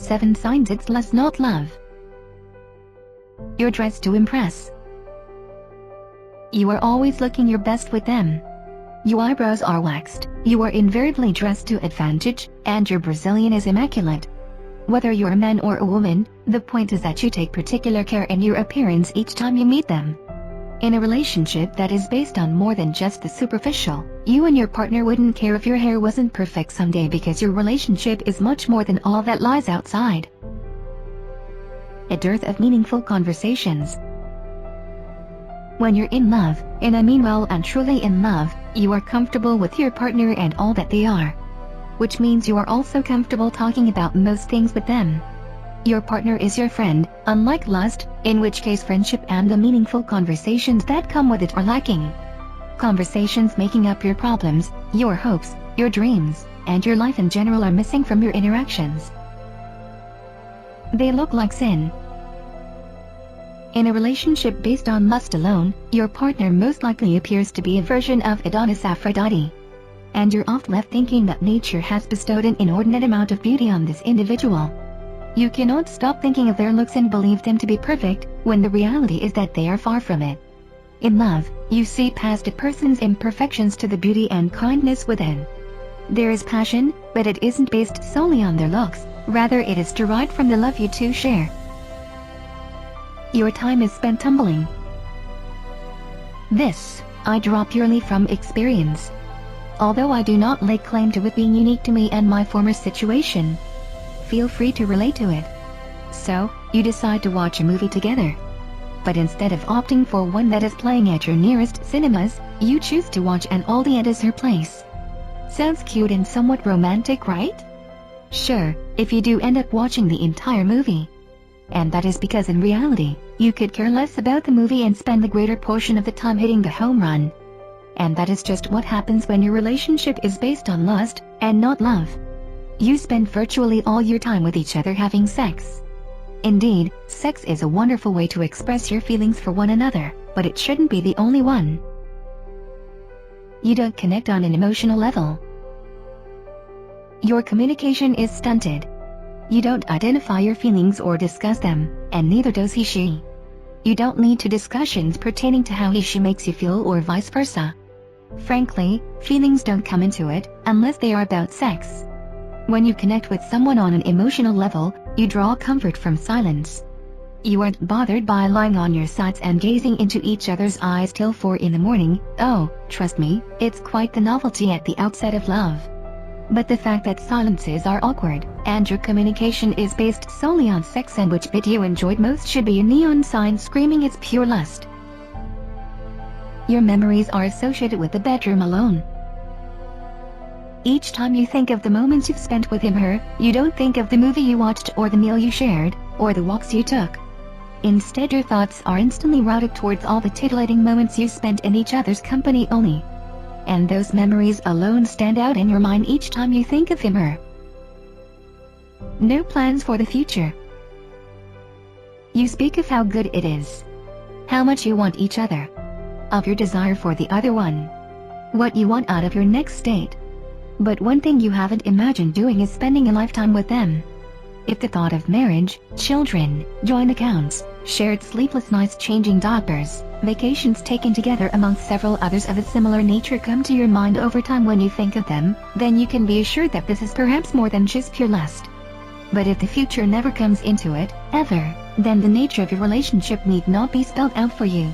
7 signs it's lust, not love. You're dressed to impress. You are always looking your best with them. Your eyebrows are waxed, you are invariably dressed to advantage, and your Brazilian is immaculate. Whether you're a man or a woman, the point is that you take particular care in your appearance each time you meet them. In a relationship that is based on more than just the superficial, you and your partner wouldn't care if your hair wasn't perfect someday, because your relationship is much more than all that lies outside. A dearth of meaningful conversations. When you're in love, and I mean well and truly in love, you are comfortable with your partner and all that they are. Which means you are also comfortable talking about most things with them. Your partner is your friend, unlike lust, in which case friendship and the meaningful conversations that come with it are lacking. Conversations making up your problems, your hopes, your dreams, and your life in general are missing from your interactions. They look like sin. In a relationship based on lust alone, your partner most likely appears to be a version of Adonis Aphrodite. And you're oft left thinking that nature has bestowed an inordinate amount of beauty on this individual. You cannot stop thinking of their looks and believe them to be perfect, when the reality is that they are far from it. In love, you see past a person's imperfections to the beauty and kindness within. There is passion, but it isn't based solely on their looks, rather it is derived from the love you two share. Your time is spent tumbling. This, I draw purely from experience. Although I do not lay claim to it being unique to me and my former situation. Feel free to relate to it. So, you decide to watch a movie together. But instead of opting for one that is playing at your nearest cinemas, you choose to watch an oldie at her place. Sounds cute and somewhat romantic, right? Sure, if you do end up watching the entire movie. And that is because in reality, you could care less about the movie and spend the greater portion of the time hitting the home run. And that is just what happens when your relationship is based on lust, and not love. You spend virtually all your time with each other having sex. Indeed, sex is a wonderful way to express your feelings for one another, but it shouldn't be the only one. You don't connect on an emotional level. Your communication is stunted. You don't identify your feelings or discuss them, and neither does he/she. You don't lead to discussions pertaining to how he/she makes you feel or vice versa. Frankly, feelings don't come into it, unless they are about sex. When you connect with someone on an emotional level, you draw comfort from silence. You aren't bothered by lying on your sides and gazing into each other's eyes till 4 in the morning. Oh, trust me, it's quite the novelty at the outset of love. But the fact that silences are awkward, and your communication is based solely on sex and which bit you enjoyed most should be a neon sign screaming it's pure lust. Your memories are associated with the bedroom alone. Each time you think of the moments you've spent with him/her, you don't think of the movie you watched or the meal you shared, or the walks you took. Instead, your thoughts are instantly routed towards all the titillating moments you spent in each other's company only. And those memories alone stand out in your mind each time you think of him/her. No plans for the future. You speak of how good it is, how much you want each other, of your desire for the other one, what you want out of your next date. But one thing you haven't imagined doing is spending a lifetime with them. If the thought of marriage, children, joint accounts, shared sleepless nights changing diapers, vacations taken together amongst several others of a similar nature come to your mind over time when you think of them, then you can be assured that this is perhaps more than just pure lust. But if the future never comes into it, ever, then the nature of your relationship need not be spelled out for you.